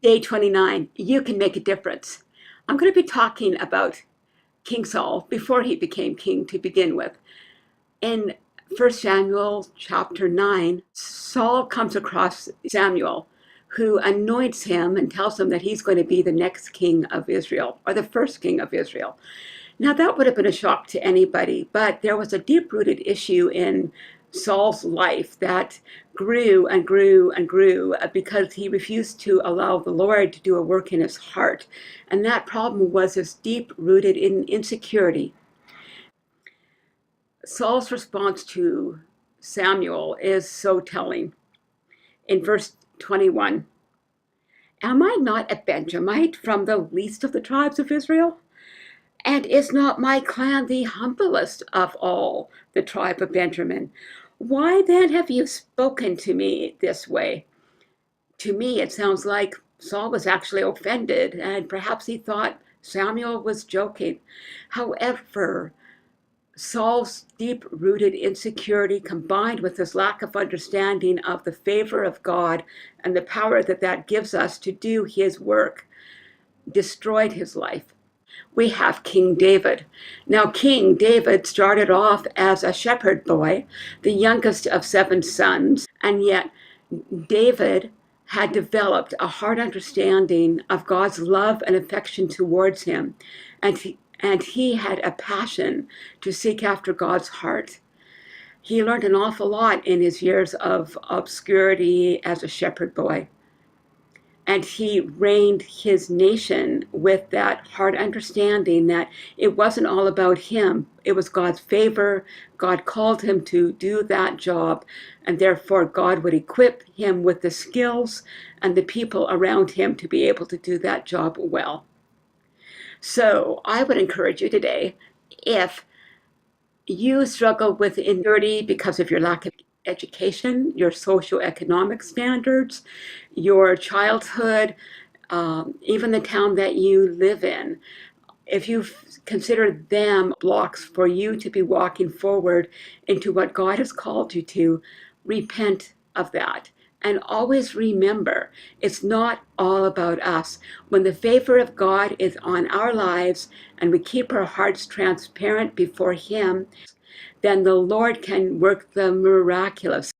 Day 29, you can make a difference. I'm going to be talking about King Saul before he became king to begin with. In 1 Samuel chapter 9, Saul comes across Samuel, who anoints him and tells him that he's going to be the next king of Israel, or the first king of Israel. Now, that would have been a shock to anybody, but there was a deep-rooted issue in Saul's life that grew and grew and grew because he refused to allow the Lord to do a work in his heart. And that problem was his deep-rooted in insecurity. Saul's response to Samuel is so telling. In verse 21, "Am I not a Benjamite from the least of the tribes of Israel? And is not my clan the humblest of all the tribe of Benjamin? Why then have you spoken to me this way?" To me, it sounds like Saul was actually offended, and perhaps he thought Samuel was joking. However, Saul's deep-rooted insecurity, combined with his lack of understanding of the favor of God and the power that that gives us to do his work, destroyed his life. We have King David. Now, King David started off as a shepherd boy, the youngest of 7 sons, and yet David had developed a hard understanding of God's love and affection towards him, and he had a passion to seek after God's heart. He learned an awful lot in his years of obscurity as a shepherd boy. And he reigned his nation with that hard understanding that it wasn't all about him. It was God's favor. God called him to do that job, and therefore God would equip him with the skills and the people around him to be able to do that job well. So I would encourage you today, if you struggle with insecurity because of your lack of education, your socioeconomic standards, your childhood, even the town that you live in, if you consider them blocks for you to be walking forward into what God has called you to, repent of that. And always remember, it's not all about us. When the favor of God is on our lives and we keep our hearts transparent before Him, then the Lord can work the miraculous